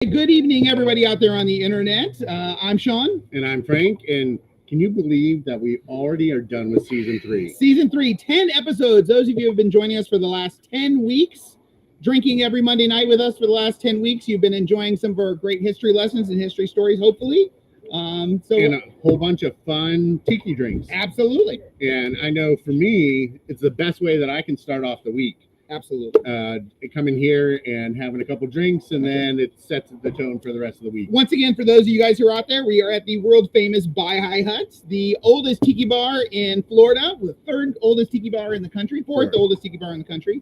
Good evening, everybody out there on the internet. I'm Shawn. And I'm Frank. And can you believe that we already are done with season 3? Season 3, 10 episodes. Those of you who have been joining us for the last 10 weeks, drinking every Monday night with us for the last 10 weeks, you've been enjoying some of our great history lessons and history stories, hopefully. And a whole bunch of fun tiki drinks. Absolutely. And I know for me, it's the best way that I can start off the week. Absolutely. Coming here and having a couple drinks, and then it sets the tone for the rest of the week. Once again, for those of you guys who are out there, we are at the world famous Baihai Hut, the oldest tiki bar in Florida, the third oldest tiki bar in the country, fourth oldest tiki bar in the country,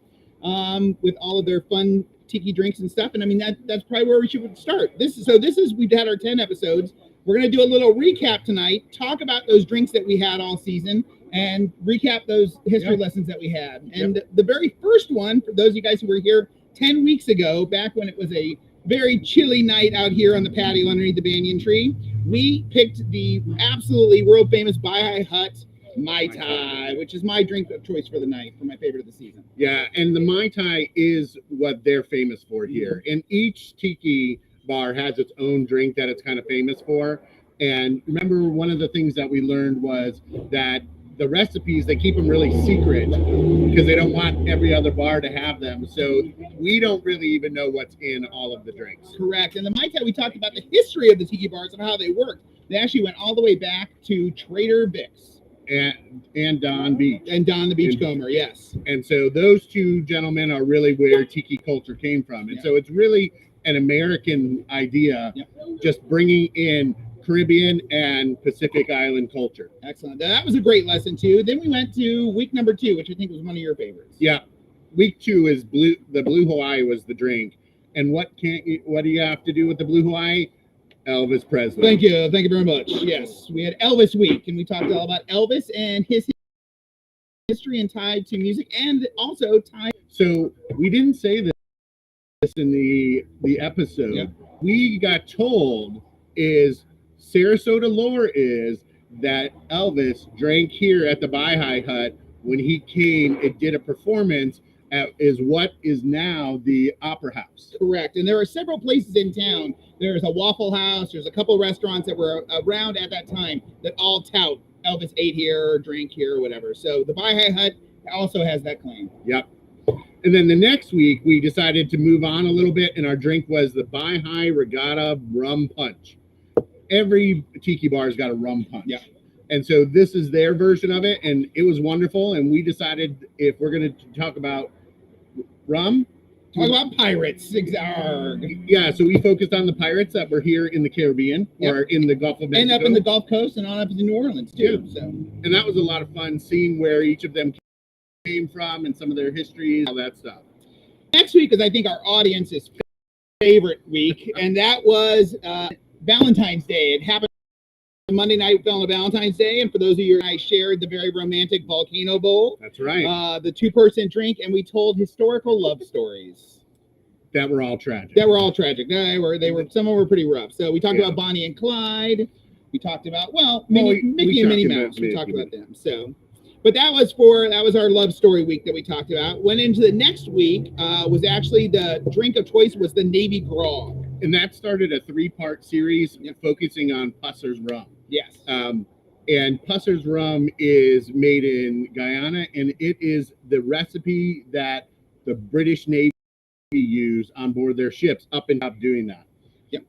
with all of their fun tiki drinks and stuff. And I mean, that's probably where we should start. We've had our 10 episodes. We're going to do a little recap tonight, talk about those drinks that we had all season, and recap those history lessons that we had. And the very first one, for those of you guys who were here 10 weeks ago, back when it was a very chilly night out here on the patio underneath the banyan tree, we picked the absolutely world famous Baihai Hut Mai Tai, which is my drink of choice for the night, for my favorite of the season. Yeah, and the Mai Tai is what they're famous for here. And each tiki bar has its own drink that it's kind of famous for. And remember, one of the things that we learned was that the recipes, they keep them really secret because they don't want every other bar to have them. So we don't really even know what's in all of the drinks. Correct. And the Mai Tai, we talked about the history of the tiki bars and how they worked. They actually went all the way back to Trader Vic's. And Don Beach. And Don the Beachcomber, yes. And so those two gentlemen are really where tiki culture came from. And so it's really an American idea, just bringing in Caribbean and Pacific Island culture. Excellent. That was a great lesson too. Then we went to week number 2, which I think was one of your favorites. Yeah, week 2 is blue. The Blue Hawaii was the drink. And what do you have to do with the Blue Hawaii? Elvis Presley. Thank you very much. Yes, we had Elvis week, and we talked all about Elvis and his history and tied to music, and also tied. So we didn't say this in the episode. Yep. We got told is Sarasota lore is that Elvis drank here at the Baihai Hut when he came and did a performance at is what is now the Opera House. Correct. And there are several places in town. There's a Waffle House. There's a couple restaurants that were around at that time that all tout Elvis ate here or drank here or whatever. So the Baihai Hut also has that claim. Yep. And then the next week, we decided to move on a little bit, and our drink was the Baihai Regatta Rum Punch. Every tiki bar's got a rum punch. Yeah. And so this is their version of it, and it was wonderful. And we decided if we're going to talk about rum, talk about pirates. Yeah, so we focused on the pirates that were here in the Caribbean or in the Gulf of Mexico. And up in the Gulf Coast and on up to New Orleans, too. Yeah. So. And that was a lot of fun seeing where each of them came from and some of their histories, all that stuff. Next week is, I think, our audience's favorite week, and that was Valentine's Day. It happened Monday night, fell on Valentine's Day, and for those of you, I shared the very romantic Volcano Bowl. That's right. The 2-person drink, and we told historical love stories. That were all tragic. They were some of them were pretty rough. So we talked about Bonnie and Clyde. We talked about Mickey and Minnie Mouse. We talked about them. So. But that was our love story week that we talked about. Went into the next week, was actually the drink of choice was the Navy Grog. And that started a 3-part series focusing on Pusser's rum. Yes. And Pusser's rum is made in Guyana, and it is the recipe that the British Navy used on board their ships up and up doing that. Yep.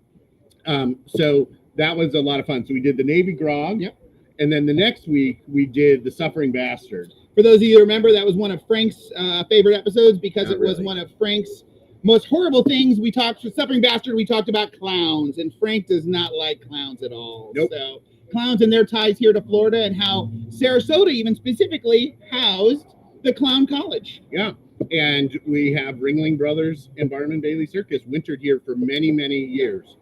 So that was a lot of fun. So we did the Navy Grog. Yep. And then the next week, we did the Suffering Bastard. For those of you who remember, that was one of Frank's favorite episodes because it was one of Frank's most horrible things. We talked for Suffering Bastard, we talked about clowns, and Frank does not like clowns at all. Nope. So clowns and their ties here to Florida and how Sarasota even specifically housed the Clown College. Yeah. And we have Ringling Brothers and Barnum Bailey Circus wintered here for many, many years.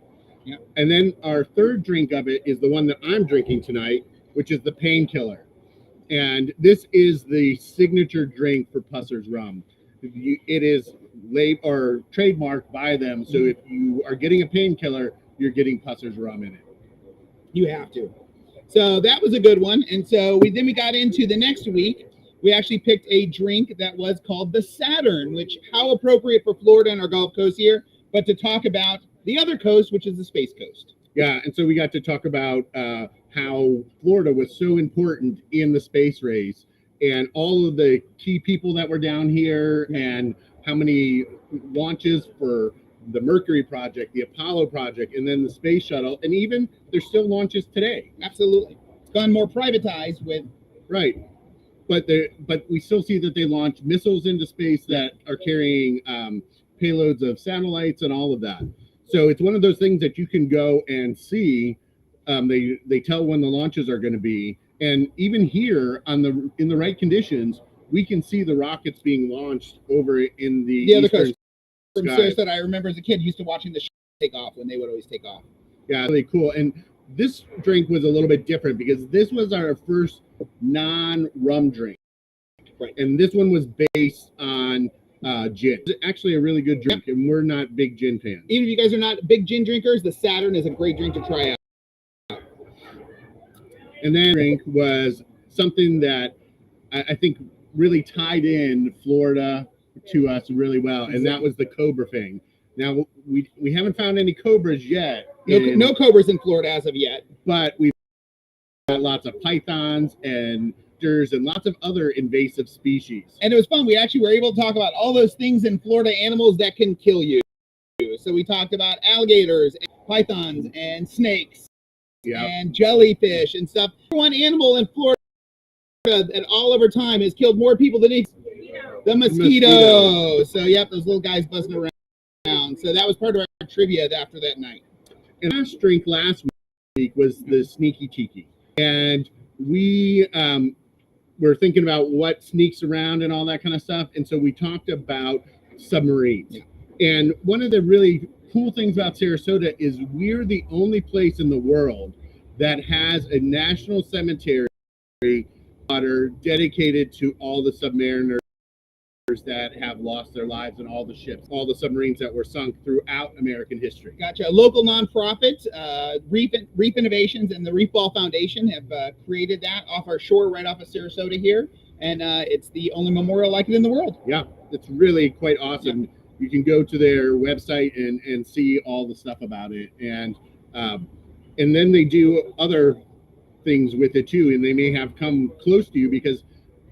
Yeah. And then our third drink of it is the one that I'm drinking tonight, which is the Painkiller. And this is the signature drink for Pusser's rum. It is trademarked by them. So if you are getting a painkiller, you're getting Pusser's rum in it. You have to. So that was a good one. And so we got into the next week. We actually picked a drink that was called the Saturn, which how appropriate for Florida and our Gulf Coast here, but to talk about the other coast, which is the Space Coast. Yeah, and so we got to talk about how Florida was so important in the space race and all of the key people that were down here and how many launches for the Mercury project, the Apollo project, and then the space shuttle, and even there's still launches today. Absolutely. It's gone more privatized with... Right. But we still see that they launch missiles into space that are carrying payloads of satellites and all of that. So it's one of those things that you can go and see. They tell when the launches are going to be, and even here in the right conditions, we can see the rockets being launched over in the other coast. From skies. Sarasota, I remember as a kid used to watching the take off when they would always take off. Yeah, really cool. And this drink was a little bit different because this was our first non-rum drink. Right. And this one was based on gin. It's actually a really good drink, and we're not big gin fans. Even if you guys are not big gin drinkers, the Saturn is a great drink to try out. And then drink was something that I think really tied in Florida to us really well, and that was the Cobra thing. Now, we haven't found any Cobras yet. No Cobras in Florida as of yet. But we've got lots of pythons and lots of other invasive species. And it was fun. We actually were able to talk about all those things in Florida, animals that can kill you. So we talked about alligators, and pythons, and snakes, and jellyfish and stuff. One animal in Florida that all over time has killed more people than the mosquito. So yep, those little guys buzzing around. So that was part of our trivia after that night. And last drink last week was the Sneaky Tiki. And we were thinking about what sneaks around and all that kind of stuff. And so we talked about submarines. Yeah. And one of the really cool things about Sarasota is we're the only place in the world that has a national cemetery dedicated to all the submariners that have lost their lives and all the ships, all the submarines that were sunk throughout American history. Gotcha. A local nonprofit, Reef Innovations and the Reef Ball Foundation have created that off our shore right off of Sarasota here. And it's the only memorial like it in the world. Yeah, it's really quite awesome. Yeah. You can go to their website and see all the stuff about it. And then they do other things with it too. And they may have come close to you because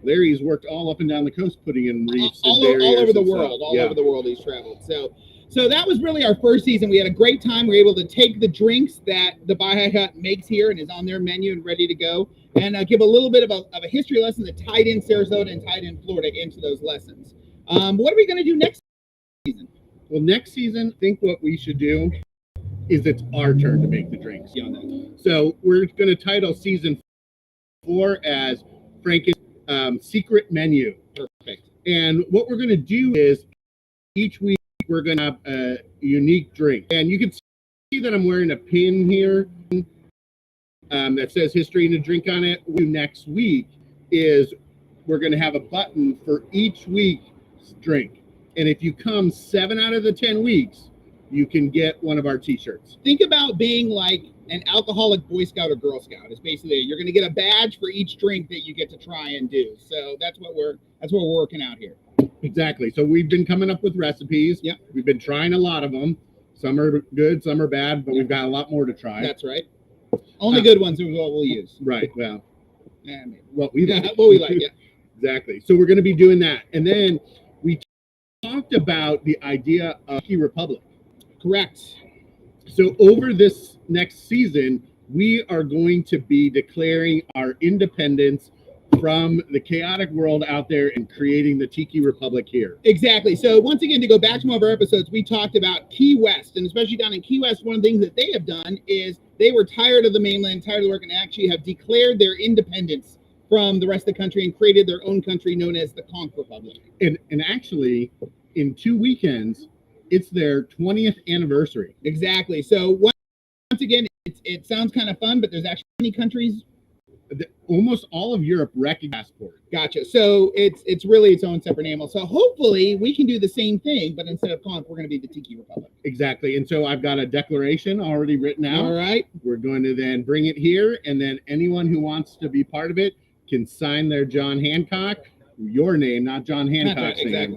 Larry's worked all up and down the coast putting in reefs all over the world. All over the world he's traveled. So that was really our first season. We had a great time. We were able to take the drinks that the Baja Hut makes here and is on their menu and ready to go, and give a little bit of a history lesson that tied in Sarasota and tied in Florida into those lessons. What are we going to do next season? Well, next season, I think what we should do is it's our turn to make the drinks. So we're going to title season 4 as Frank and Secret Menu. Perfect. And what we're going to do is each week we're going to have a unique drink. And you can see that I'm wearing a pin here that says history and a drink on it. What we do next week is we're going to have a button for each week's drink. And if you come 7 out of the 10 weeks, you can get one of our t-shirts. Think about being like an alcoholic Boy Scout or Girl Scout. It's basically you're going to get a badge for each drink that you get to try and do. So that's what we're working out here. Exactly. So we've been coming up with recipes. Yep. We've been trying a lot of them. Some are good, some are bad, but we've got a lot more to try. That's right. Only good ones are what we'll use. Right. Well, what we like. Yeah. Exactly. So we're going to be doing that, and then we talked about the idea of Tiki Republic. Correct. So over this next season, we are going to be declaring our independence from the chaotic world out there and creating the Tiki Republic here. Exactly. So once again, to go back to one of our episodes, we talked about Key West, and especially down in Key West, one of the things that they have done is they were tired of the mainland, tired of the work, and actually have declared their independence from the rest of the country and created their own country known as the Conch Republic. And actually, in 2 weekends, it's their 20th anniversary. Exactly. So once again, it sounds kind of fun, but there's actually many countries. Almost all of Europe recognize passport. Gotcha. So it's really its own separate animal. So hopefully we can do the same thing, but instead of Conch, we're going to be the Tiki Republic. Exactly. And so I've got a declaration already written out. All right. We're going to then bring it here, and then anyone who wants to be part of it can sign their John Hancock, your name, not John Hancock's exactly.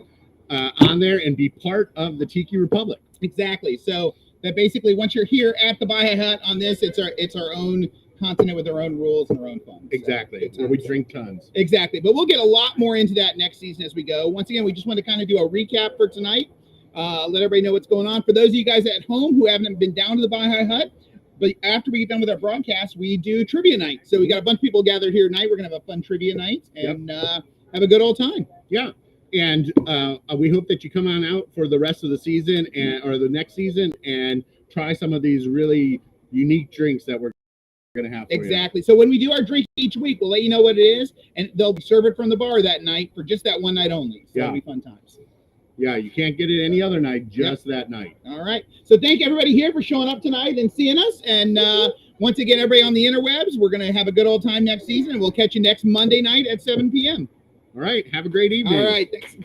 name, on there and be part of the Tiki Republic. Exactly. So that basically once you're here at the Baja Hut on this, it's our own continent with our own rules and our own fun. Exactly. So, where we drink tons. Exactly. But we'll get a lot more into that next season as we go. Once again, we just want to kind of do a recap for tonight. Let everybody know what's going on. For those of you guys at home who haven't been down to the Baja Hut, but after we get done with our broadcast, we do trivia night. So we got a bunch of people gathered here tonight. We're going to have a fun trivia night and have a good old time. Yeah. And we hope that you come on out for the rest of the season or the next season and try some of these really unique drinks that we're going to have for exactly. So when we do our drink each week, we'll let you know what it is, and they'll serve it from the bar that night for just that one night only. So it'll be fun times. Yeah, you can't get it any other night, just that night. All right. So thank everybody here for showing up tonight and seeing us. And once again, everybody on the interwebs, we're going to have a good old time next season, and we'll catch you next Monday night at 7 p.m. All right. Have a great evening. All right. Thanks.